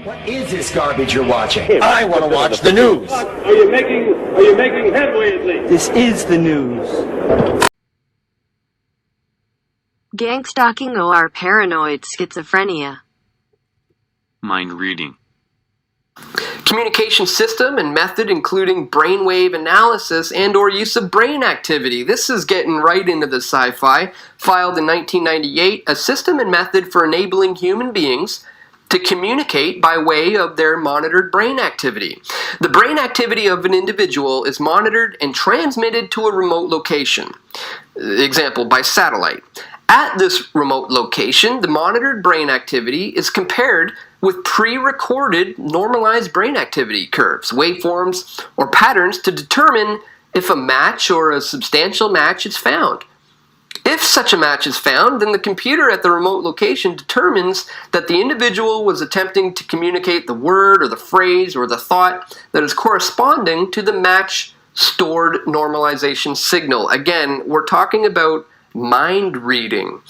What is this garbage you're watching? I want to watch the news. Are you making headway at least? This is the news. Gang stalking or paranoid schizophrenia. Mind reading. Communication system and method including brainwave analysis and or use of brain activity. This is getting right into the sci-fi. Filed in 1998, a system and method for enabling human beings to communicate by way of their monitored brain activity. The brain activity of an individual is monitored and transmitted to a remote location. Example, by satellite. At this remote location, the monitored brain activity is compared with pre-recorded normalized brain activity curves, waveforms, or patterns to determine if a match or a substantial match is found. If such a match is found, then the computer at the remote location determines that the individual was attempting to communicate the word or the phrase or the thought that is corresponding to the match stored normalization signal. Again, we're talking about mind reading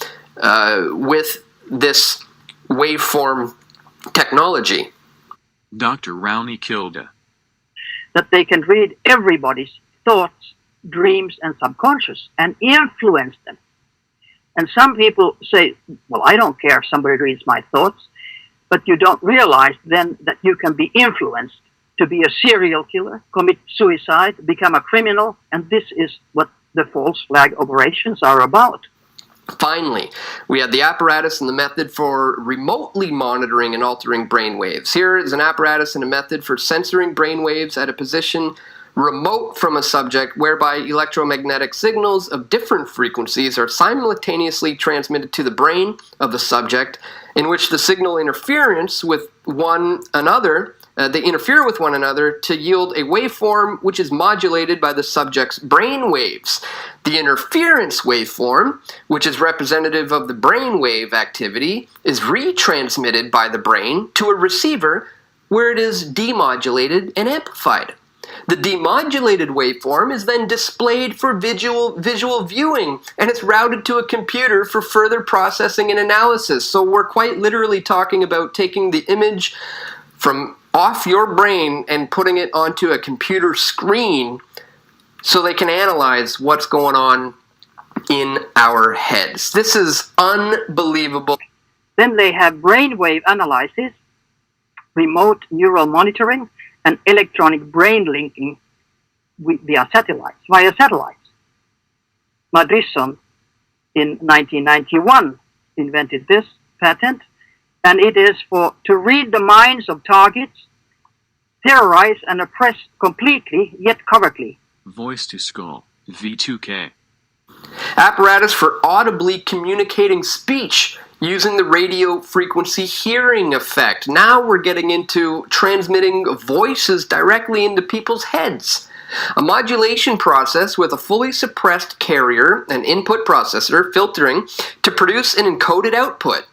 with this waveform technology. Dr. Rowney Kilda. That they can read everybody's thoughts, dreams, and subconscious and influence them. And some people say, well, I don't care if somebody reads my thoughts, but you don't realize then that you can be influenced to be a serial killer, commit suicide, become a criminal, and this is what the false flag operations are about. Finally, we have the apparatus and the method for remotely monitoring and altering brain waves. Here is an apparatus and a method for censoring brain waves at a position remote from a subject whereby electromagnetic signals of different frequencies are simultaneously transmitted to the brain of the subject, in which the signal interference with one another they interfere with one another to yield a waveform which is modulated by the subject's brain waves. The interference waveform, which is representative of the brain wave activity, is retransmitted by the brain to a receiver where it is demodulated and amplified. The demodulated waveform is then displayed for visual viewing, and it's routed to a computer for further processing and analysis. So we're quite literally talking about taking the image from off your brain and putting it onto a computer screen so they can analyze what's going on in our heads. This is unbelievable. Then they have brainwave analysis, remote neural monitoring, and electronic brain linking via satellites. Madrisson in 1991 invented this patent, and it is to read the minds of targets, terrorize and oppress completely yet covertly. Voice to skull, V2k. Apparatus for audibly communicating speech using the radio frequency hearing effect. Now we're getting into transmitting voices directly into people's heads. A modulation process with a fully suppressed carrier and input processor filtering to produce an encoded output.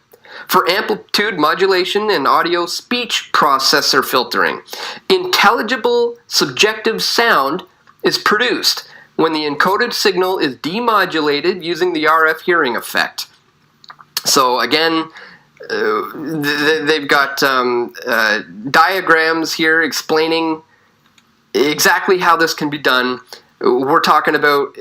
For amplitude modulation and audio speech processor filtering. Intelligible subjective sound is produced when the encoded signal is demodulated using the RF hearing effect. So again, they've got diagrams here explaining exactly how this can be done. We're talking about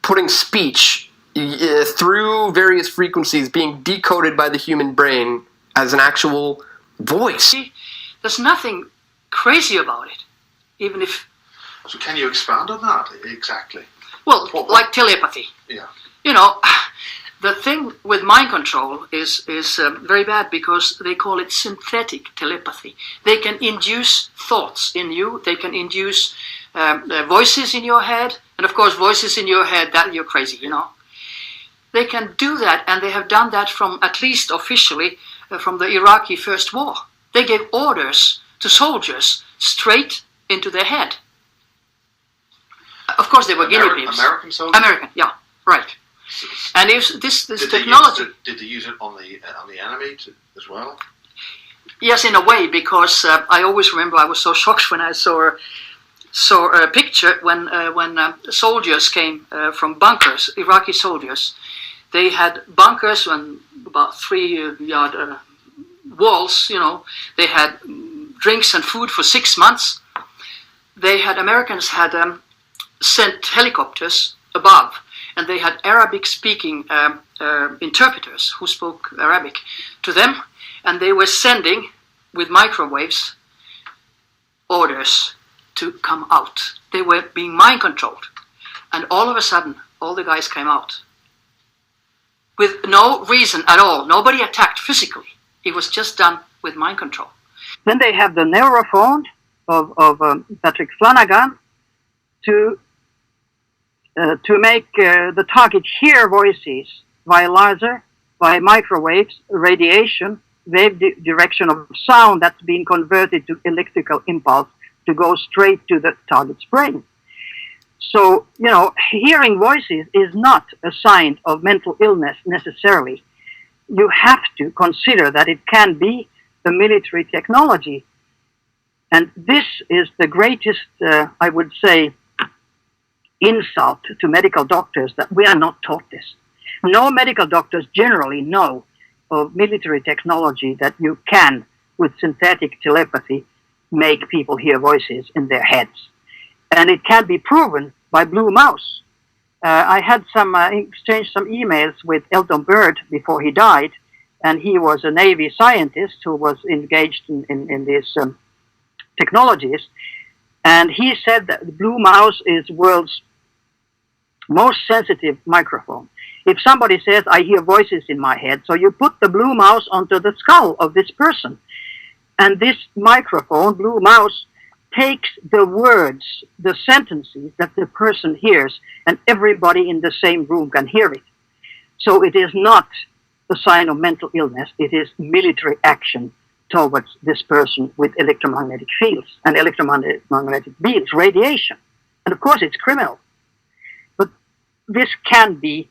putting speech through various frequencies being decoded by the human brain as an actual voice. There's nothing crazy about it, even if... So can you expand on that exactly? Well, like telepathy. Yeah. You know, the thing with mind control is very bad because they call it synthetic telepathy. They can induce thoughts in you. They can induce voices in your head. And of course, voices in your head, that you're crazy, you know. They can do that, and they have done that from, at least officially, from the Iraqi First War. They gave orders to soldiers straight into their head. Of course, they were guinea pigs. American soldiers? American, yeah, right. And if this technology... Did they use it on the enemy as well? Yes, in a way, because I always remember I was so shocked when I saw a picture when soldiers came from bunkers, Iraqi soldiers. They had bunkers about 3 yard walls, they had drinks and food for 6 months. Americans had sent helicopters above, and they had Arabic-speaking interpreters who spoke Arabic to them, and they were sending with microwaves orders to come out. They were being mind controlled, and all of a sudden, all the guys came out with no reason at all. Nobody attacked physically. It was just done with mind control. Then they have the neurophone of Patrick Flanagan to make the target hear voices via laser, via microwaves, radiation, wave direction of sound that's being converted to electrical impulse to go straight to the target's brain. So, hearing voices is not a sign of mental illness necessarily. You have to consider that it can be the military technology. And this is the greatest, I would say, insult to medical doctors, that we are not taught this. No medical doctors generally know of military technology that you can, with synthetic telepathy, make people hear voices in their heads. And it can be proven by Blue Mouse. I had exchanged some emails with Elton Byrd before he died, and he was a Navy scientist who was engaged in these technologies. And he said that the Blue Mouse is the world's most sensitive microphone. If somebody says, I hear voices in my head, so you put the Blue Mouse onto the skull of this person. And this microphone, Blue Mouse, takes the words, the sentences that the person hears, and everybody in the same room can hear it. So it is not a sign of mental illness. It is military action towards this person with electromagnetic fields and electromagnetic beams, radiation. And of course it's criminal. But this can be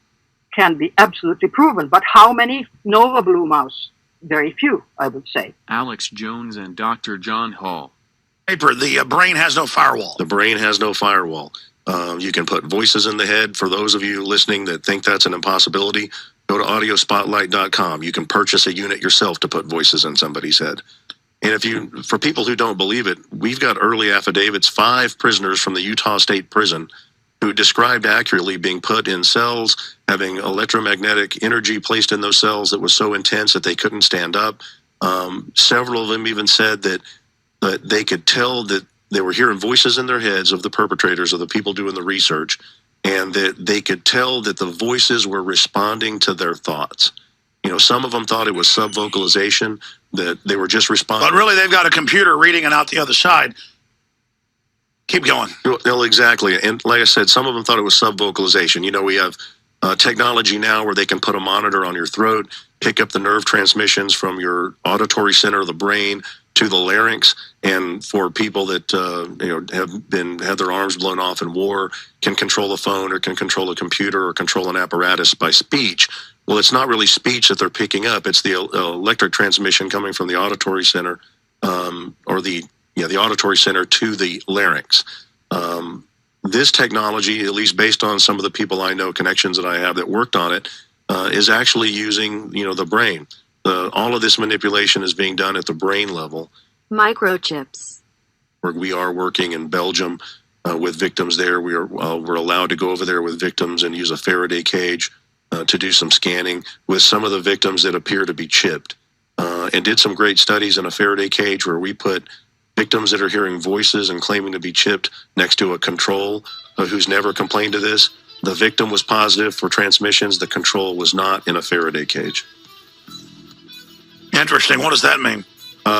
absolutely proven. But how many know of Blue Mouse? Very few, I would say. Alex Jones and Dr. John Hall. The brain has no firewall. The brain has no firewall. You can put voices in the head. For those of you listening that think that's an impossibility, go to audiospotlight.com. You can purchase a unit yourself to put voices in somebody's head. And for people who don't believe it, we've got early affidavits, 5 prisoners from the Utah State Prison who described accurately being put in cells, having electromagnetic energy placed in those cells that was so intense that they couldn't stand up. Several of them even said that they could tell that they were hearing voices in their heads of the perpetrators, of the people doing the research, and that they could tell that the voices were responding to their thoughts. Some of them thought it was sub-vocalization, that they were just responding. But really, they've got a computer reading it out the other side. Keep going. Well, exactly. And like I said, some of them thought it was sub-vocalization. We have technology now where they can put a monitor on your throat, pick up the nerve transmissions from your auditory center of the brain to the larynx, and for people that have had their arms blown off in war, can control a phone or can control a computer or control an apparatus by speech. Well, it's not really speech that they're picking up; it's the electric transmission coming from the auditory center, or the auditory center to the larynx. This technology, at least based on some of the people I know, connections that I have that worked on it, is actually using the brain. All of this manipulation is being done at the brain level. Microchips. We are working in Belgium with victims there. We're allowed to go over there with victims and use a Faraday cage to do some scanning with some of the victims that appear to be chipped, and did some great studies in a Faraday cage where we put victims that are hearing voices and claiming to be chipped next to a control who's never complained of this. The victim was positive for transmissions. The control was not, in a Faraday cage. Interesting. What does that mean?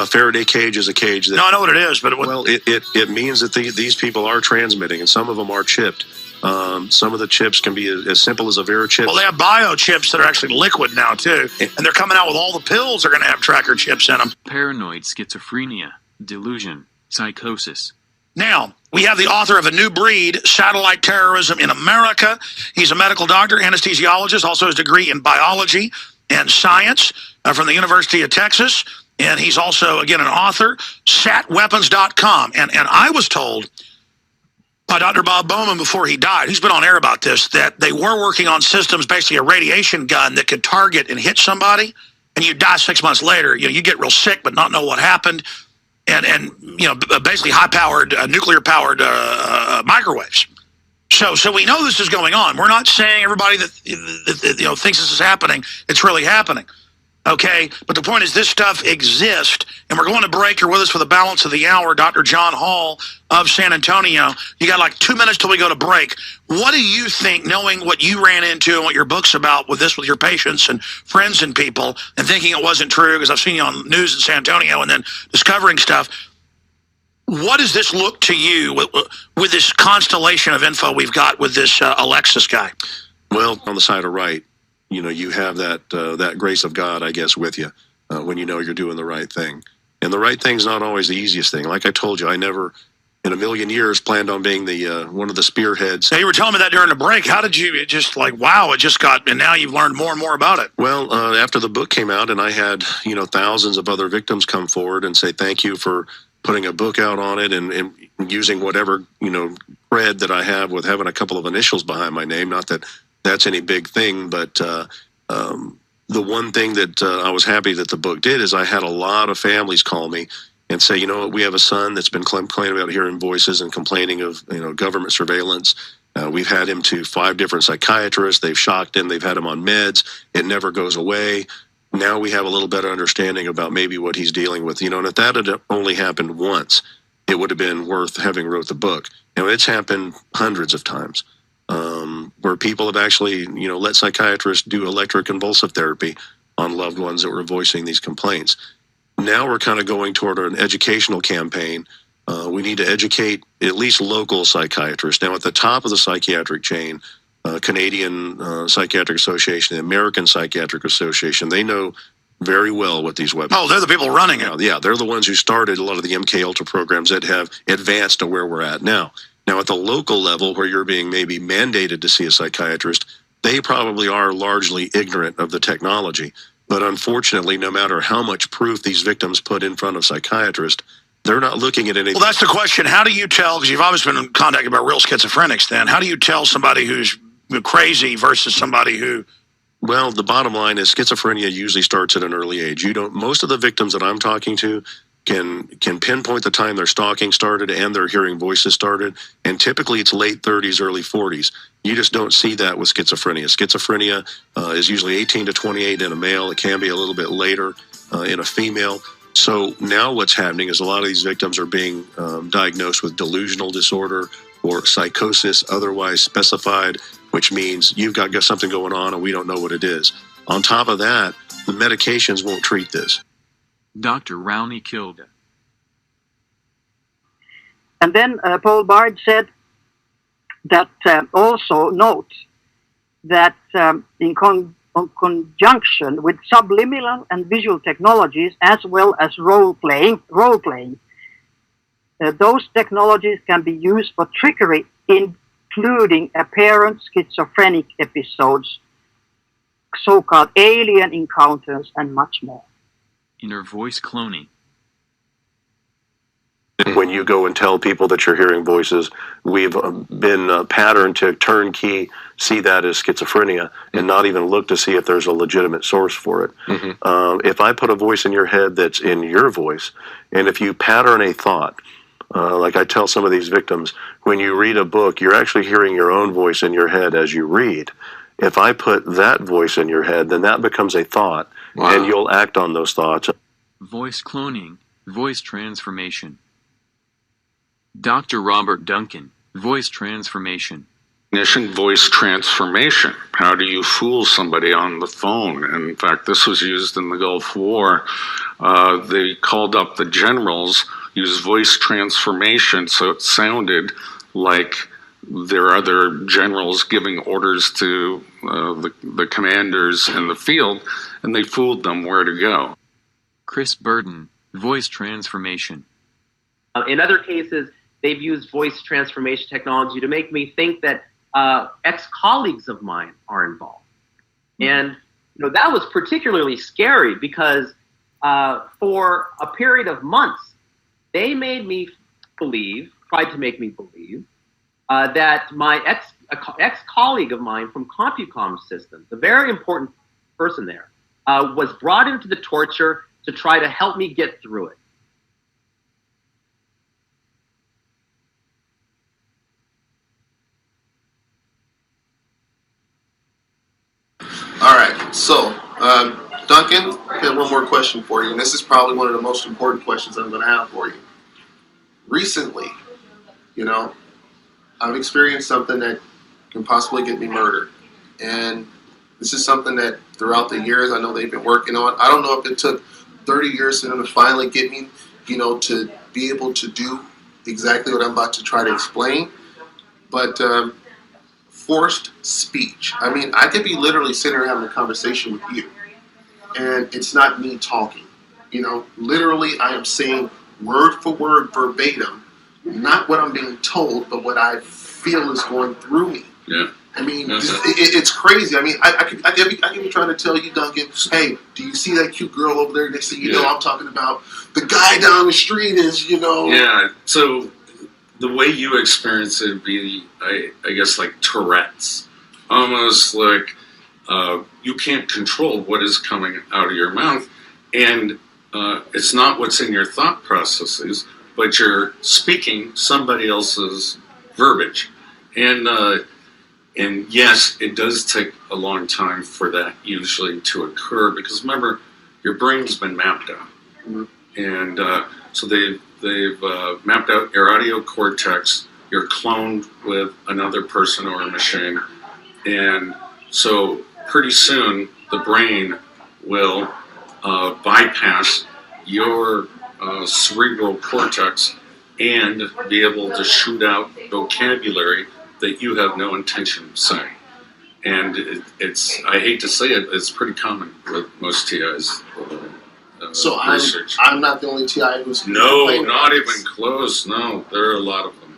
Faraday cage is a cage that... No, I know what it is, but... It means that these people are transmitting, and some of them are chipped. Some of the chips can be as simple as a Verichip. Well, they have biochips that are actually liquid now, too. And they're coming out with all the pills are going to have tracker chips in them. Paranoid schizophrenia, delusion, psychosis. Now, we have the author of A New Breed, Satellite Terrorism in America. He's a medical doctor, anesthesiologist, also has a degree in biology and science from the University of Texas. And he's also, again, an author, satweapons.com. And I was told by Dr. Bob Bowman before he died, he's been on air about this, that they were working on systems, basically a radiation gun that could target and hit somebody and you die 6 months later, you get real sick but not know what happened, and basically high-powered, nuclear-powered microwaves. So we know this is going on. We're not saying everybody that thinks this is happening, it's really happening. Okay, but the point is this stuff exists, and we're going to break. You're with us for the balance of the hour. Dr. John Hall of San Antonio. You got like 2 minutes till we go to break. What do you think, knowing what you ran into and what your book's about with your patients and friends and people, and thinking it wasn't true, because I've seen you on news in San Antonio and then discovering stuff. What does this look to you with this constellation of info we've got with this Alexis guy? Well, on the side of right, you have that grace of God, I guess, with you when you know you're doing the right thing. And the right thing's not always the easiest thing. Like I told you, I never in a million years planned on being the one of the spearheads. Now, you were telling me that during the break. How did you, it just like, wow, it just got, and now you've learned more and more about it. Well, after the book came out and I had, thousands of other victims come forward and say, thank you for putting a book out on it and using whatever, cred that I have with having a couple of initials behind my name. Not that that's any big thing, but the one thing that I was happy that the book did is I had a lot of families call me and say, we have a son that's been complaining about hearing voices and complaining of, government surveillance. We've had him to 5 different psychiatrists. They've shocked him. They've had him on meds. It never goes away. Now we have a little better understanding about maybe what he's dealing with, and if that had only happened once, it would have been worth having wrote the book. It's happened hundreds of times where people have actually, let psychiatrists do electroconvulsive therapy on loved ones that were voicing these complaints. Now we're kind of going toward an educational campaign. We need to educate at least local psychiatrists. Now, at the top of the psychiatric chain, Canadian Psychiatric Association, the American Psychiatric Association, they know very well what these websites. Oh, they're the people running it. Yeah, they're the ones who started a lot of the MK Ultra programs that have advanced to where we're at now. Now, at the local level, where you're being maybe mandated to see a psychiatrist, they probably are largely ignorant of the technology. But unfortunately, no matter how much proof these victims put in front of psychiatrists, they're not looking at anything. Well, that's the question. How do you tell, because you've always been in contact about real schizophrenics then, how do you tell somebody who's crazy versus somebody who... Well, the bottom line is schizophrenia usually starts at an early age. Most of the victims that I'm talking to can pinpoint the time their stalking started and their hearing voices started, and typically it's late 30s, early 40s. You just don't see that with schizophrenia. Schizophrenia is usually 18 to 28 in a male. It can be a little bit later in a female. So now what's happening is a lot of these victims are being diagnosed with delusional disorder or psychosis, otherwise specified, which means you've got something going on and we don't know what it is. On top of that, the medications won't treat this. Dr. Rowney killed. And then Paul Bard said that also note that in conjunction with subliminal and visual technologies, as well as role playing, those technologies can be used for trickery, including apparent schizophrenic episodes, so-called alien encounters, and much more. Inner voice cloning. When you go and tell people that you're hearing voices, we've been patterned to turnkey see that as schizophrenia and not even look to see if there's a legitimate source for it. If I put a voice in your head that's in your voice, and if you pattern a thought, like I tell some of these victims, when you read a book, you're actually hearing your own voice in your head as you read. If I put that voice in your head, then that becomes a thought, and you'll act on those thoughts. Voice cloning, voice transformation. Dr. Robert Duncan, voice transformation. Voice transformation. How do you fool somebody on the phone? And in fact, this was used in the Gulf War. They called up the generals, used voice transformation, so it sounded like there are other generals giving orders to the commanders in the field, and they fooled them where to go. Chris Burden, voice transformation. In other cases, they've used voice transformation technology to make me think that ex-colleagues of mine are involved. And that was particularly scary because for a period of months, they made me believe, tried to make me believe, that my ex-colleague of mine from CompuCom Systems, a very important person there, was brought into the torture to try to help me get through it. All right, so Duncan, I have one more question for you, and this is probably one of the most important questions I'm going to have for you. Recently, I've experienced something that can possibly get me murdered, and this is something that throughout the years I know they've been working on. I don't know if it took 30 years for them to finally get me, to be able to do exactly what I'm about to try to explain, but forced speech. I mean, I could be literally sitting here having a conversation with you, and it's not me talking. Literally I am saying word for word, verbatim, not what I'm being told, but what I feel is going through me. Yeah. I mean, it's crazy. I mean, I can be trying to tell you, Duncan, hey, do you see that cute girl over there? Next thing you know, I'm talking about the guy down the street is, Yeah, so the way you experience it would be, I guess, like Tourette's. Almost like you can't control what is coming out of your mouth. And it's not what's in your thought processes, but you're speaking somebody else's verbiage. And yes, it does take a long time for that usually to occur, because remember, your brain's been mapped out. Mm-hmm. And so they've mapped out your audio cortex. You're cloned with another person or a machine. And so pretty soon the brain will bypass your cerebral cortex and be able to shoot out vocabulary that you have no intention of saying. And it's, I hate to say it, it's pretty common with most TIs. So I'm not the only TI who's... No, not even close. No, there are a lot of them.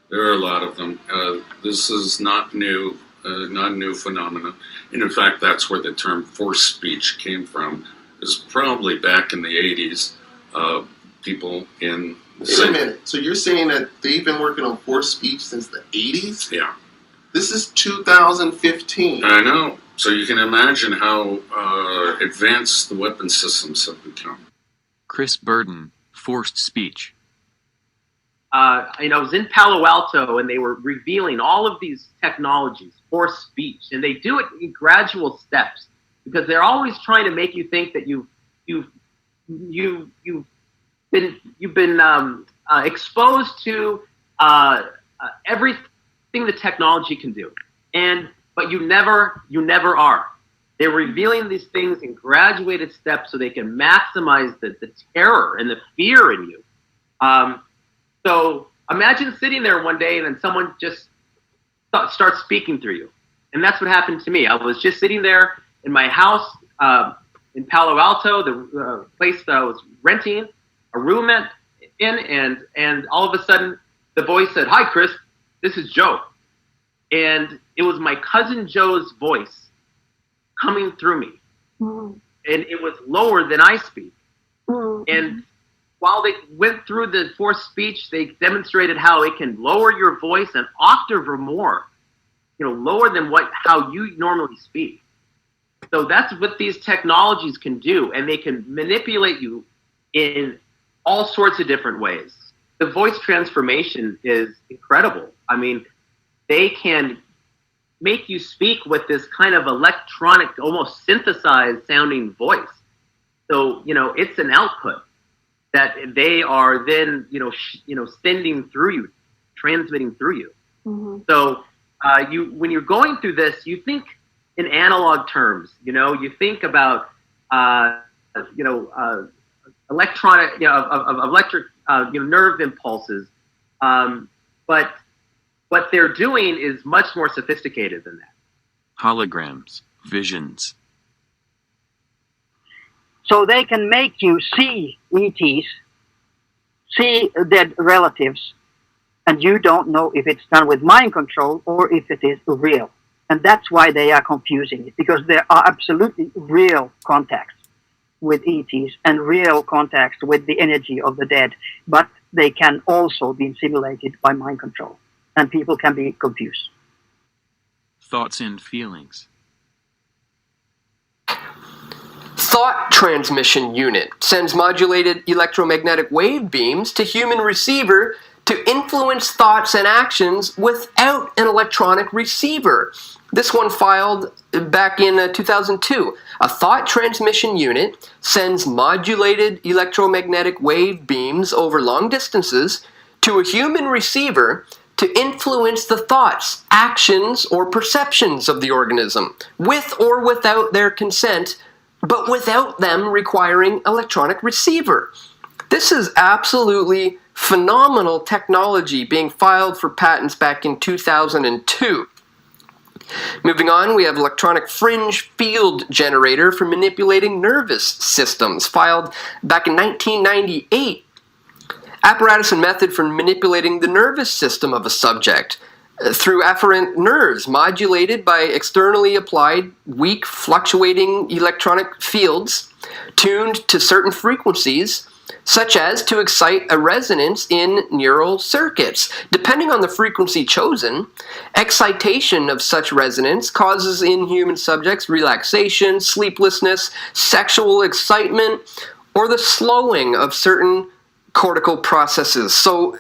There are a lot of them. This is not new, not a new phenomenon. And in fact, that's where the term forced speech came from. It's probably back in the 80s. People in... Wait a minute. So you're saying that they've been working on forced speech since the 80s? Yeah. This is 2015. I know. So you can imagine how advanced the weapon systems have become. Chris Burden, forced speech. I was in Palo Alto, and they were revealing all of these technologies, forced speech, and they do it in gradual steps, because they're always trying to make you think that you've been exposed to everything the technology can do, but you never are. They're revealing these things in graduated steps so they can maximize the terror and the fear in you. So imagine sitting there one day and then someone just starts speaking through you, and that's what happened to me. I was just sitting there in my house in Palo Alto, the place that I was renting a room in, and all of a sudden the voice said, "Hi, Chris, this is Joe." And it was my cousin Joe's voice coming through me. Mm. And it was lower than I speak. Mm. And while they went through the forced speech, they demonstrated how it can lower your voice an octave or more, lower than how you normally speak. So that's what these technologies can do, and they can manipulate you in all sorts of different ways. The voice transformation is incredible. I mean, they can make you speak with this kind of electronic, almost synthesized sounding voice. So, it's an output that they are then, sending through you, transmitting through you. Mm-hmm. So when you're going through this, you think in analog terms, you think about, electronic, electric, nerve impulses. But what they're doing is much more sophisticated than that. Holograms, visions. So they can make you see ETs, see dead relatives, and you don't know if it's done with mind control or if it is real. And that's why they are confusing it, because there are absolutely real contacts with ETs and real contacts with the energy of the dead, but they can also be simulated by mind control, and people can be confused. Thoughts and feelings. thought transmission unit sends modulated electromagnetic wave beams to human receiver to influence thoughts and actions without an electronic receiver. This one filed back in 2002. A thought transmission unit sends modulated electromagnetic wave beams over long distances to a human receiver to influence the thoughts, actions, or perceptions of the organism, with or without their consent, but without them requiring electronic receiver. This is absolutely phenomenal technology being filed for patents back in 2002. Moving on, we have electronic fringe field generator for manipulating nervous systems, filed back in 1998. Apparatus and method for manipulating the nervous system of a subject through afferent nerves modulated by externally applied weak fluctuating electronic fields tuned to certain frequencies, such as to excite a resonance in neural circuits. Depending on the frequency chosen, excitation of such resonance causes in human subjects relaxation, sleeplessness, sexual excitement, or the slowing of certain cortical processes. So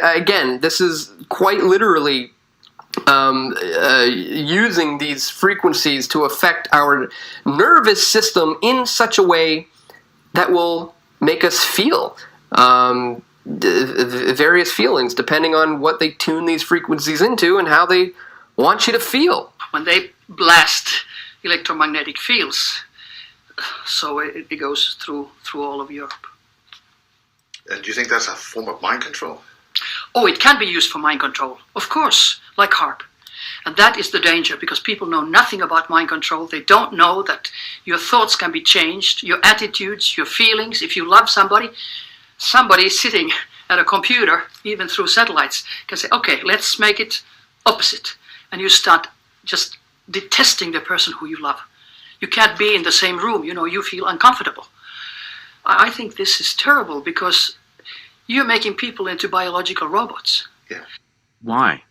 again, this is quite literally using these frequencies to affect our nervous system in such a way that will make us feel various feelings depending on what they tune these frequencies into and how they want you to feel. When they blast electromagnetic fields, so it goes through all of Europe. And do you think that's a form of mind control? Oh, it can be used for mind control, of course, like HARP. And that is the danger, because people know nothing about mind control. They don't know that your thoughts can be changed, your attitudes, your feelings. If you love somebody sitting at a computer, even through satellites, can say, okay, let's make it opposite. And you start just detesting the person who you love. You can't be in the same room, you feel uncomfortable. I think this is terrible, because you're making people into biological robots. Yeah. Why?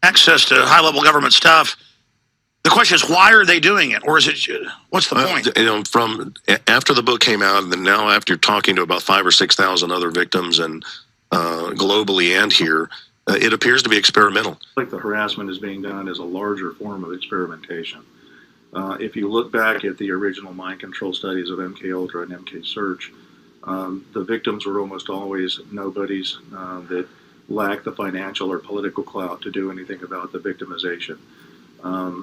Access to high-level government stuff. The question is, why are they doing it? Or is it, what's the point? From after the book came out, and then now after talking to about 5,000 or 6,000 other victims, and globally and here, it appears to be experimental. Like the harassment is being done as a larger form of experimentation. If you look back at the original mind control studies of MKUltra and MK Search, the victims were almost always nobodies that lacked the financial or political clout to do anything about the victimization.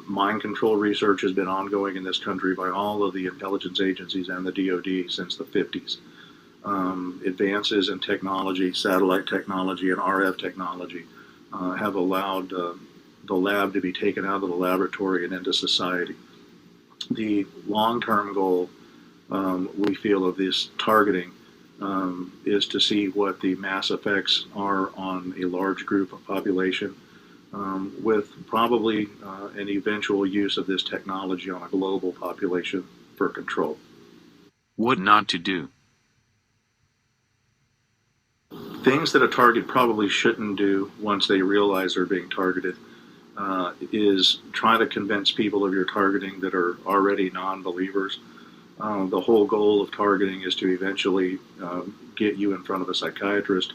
Mind control research has been ongoing in this country by all of the intelligence agencies and the DoD since the 50s. Advances in technology, satellite technology, and RF technology have allowed the lab to be taken out of the laboratory and into society. The long-term goal, we feel, of this targeting is to see what the mass effects are on a large group of population, with probably an eventual use of this technology on a global population for control. What not to do? Things that a target probably shouldn't do once they realize they're being targeted is try to convince people of your targeting that are already non-believers. The whole goal of targeting is to eventually get you in front of a psychiatrist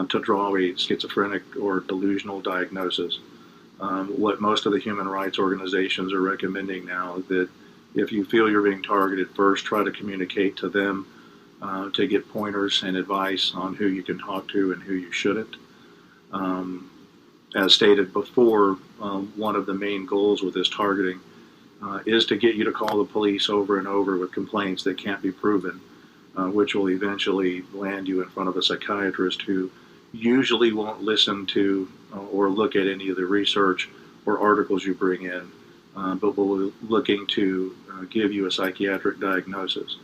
to draw a schizophrenic or delusional diagnosis. What most of the human rights organizations are recommending now is that if you feel you're being targeted, first try to communicate to them to get pointers and advice on who you can talk to and who you shouldn't. As stated before, one of the main goals with this targeting is to get you to call the police over and over with complaints that can't be proven, which will eventually land you in front of a psychiatrist who usually won't listen to or look at any of the research or articles you bring in, but will be looking to give you a psychiatric diagnosis.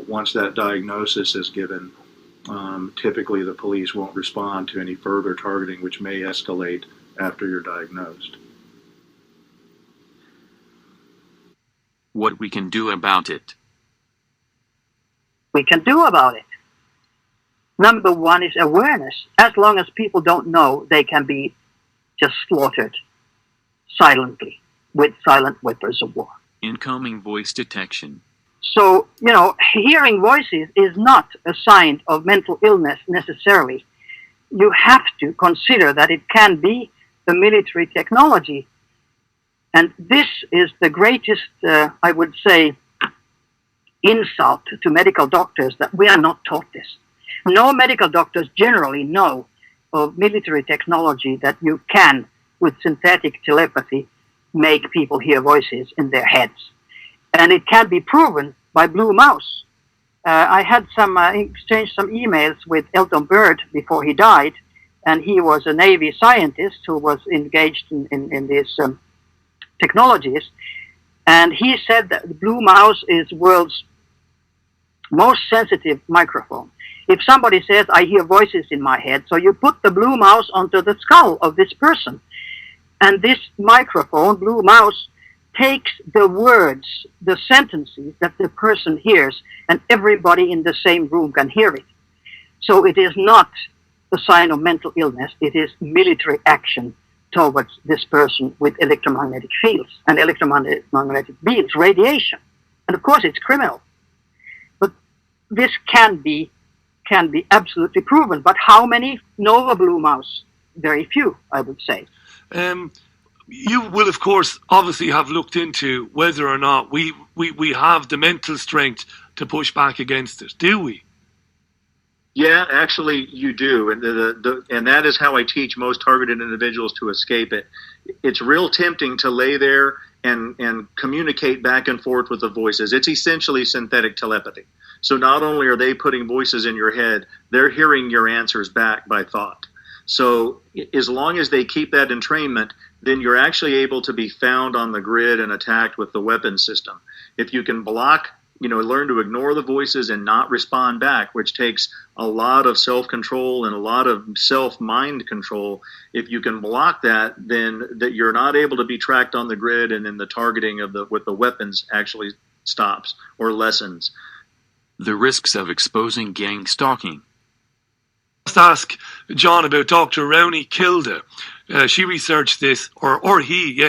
Once that diagnosis is given, typically the police won't respond to any further targeting, which may escalate after you're diagnosed. What we can do about it? We can do about it. Number one is awareness. As long as people don't know, they can be just slaughtered silently with silent weapons of war. Incoming voice detection. So, hearing voices is not a sign of mental illness necessarily. You have to consider that it can be the military technology. And this is the greatest, I would say, insult to medical doctors, that we are not taught this. No medical doctors generally know of military technology that you can, with synthetic telepathy, make people hear voices in their heads. And it can be proven by Blue Mouse. I had exchanged some emails with Elton Byrd before he died, and he was a Navy scientist who was engaged in these technologies. And he said that the Blue Mouse is the world's most sensitive microphone. If somebody says, I hear voices in my head, so you put the Blue Mouse onto the skull of this person. And this microphone, Blue Mouse, takes the words, the sentences that the person hears, and everybody in the same room can hear it. So it is not a sign of mental illness. It is military action towards this person with electromagnetic fields and electromagnetic beams, radiation. And of course it's criminal. But this can be absolutely proven. But how many know of Blue Mouse? Very few, I would say. You will, of course, obviously have looked into whether or not we have the mental strength to push back against it, do we? Yeah, actually you do. And and that is how I teach most targeted individuals to escape it. It's real tempting to lay there and communicate back and forth with the voices. It's essentially synthetic telepathy. So not only are they putting voices in your head, they're hearing your answers back by thought. So as long as they keep that entrainment, then you're actually able to be found on the grid and attacked with the weapon system. If you can block, learn to ignore the voices and not respond back, which takes a lot of self-control and a lot of self-mind control. If you can block that, then that you're not able to be tracked on the grid, and then the targeting with the weapons actually stops or lessens. The risks of exposing gang stalking. Let's ask John about Dr. Rowney Kilda. She researched this,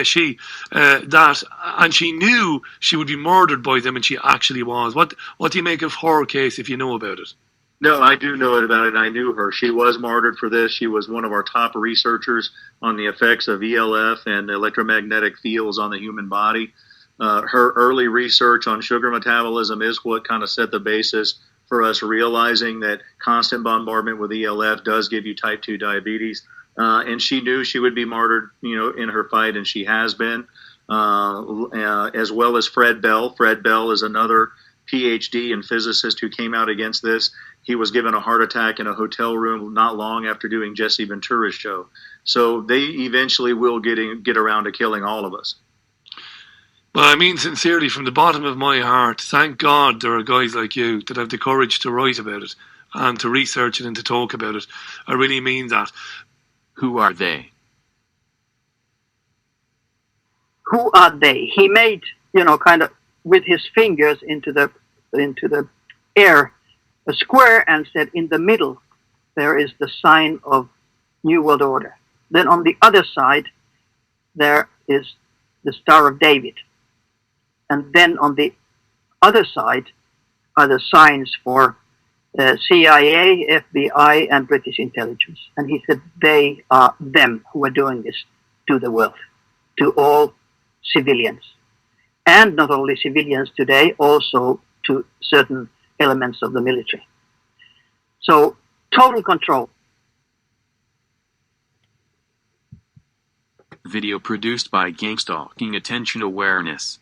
she, and she knew she would be murdered by them, and she actually was. What do you make of her case, if you know about it? No, I do know about it, and I knew her. She was martyred for this. She was one of our top researchers on the effects of ELF and electromagnetic fields on the human body. Her early research on sugar metabolism is what kind of set the basis for us realizing that constant bombardment with ELF does give you type 2 diabetes. And she knew she would be martyred, in her fight, and she has been, as well as Fred Bell. Fred Bell is another PhD and physicist who came out against this. He was given a heart attack in a hotel room not long after doing Jesse Ventura's show. So they eventually will get around to killing all of us. Well, I mean sincerely, from the bottom of my heart, thank God there are guys like you that have the courage to write about it and to research it and to talk about it. I really mean that. Who are they? Who are they? He made, kind of with his fingers into the air a square and said, in the middle there is the sign of New World Order. Then on the other side there is the Star of David. And then on the other side are the signs for CIA, FBI, and British intelligence. And he said they are them who are doing this to the world, to all civilians. And not only civilians today, also to certain elements of the military. So, total control. Video produced by Gang Stalking Attention Awareness.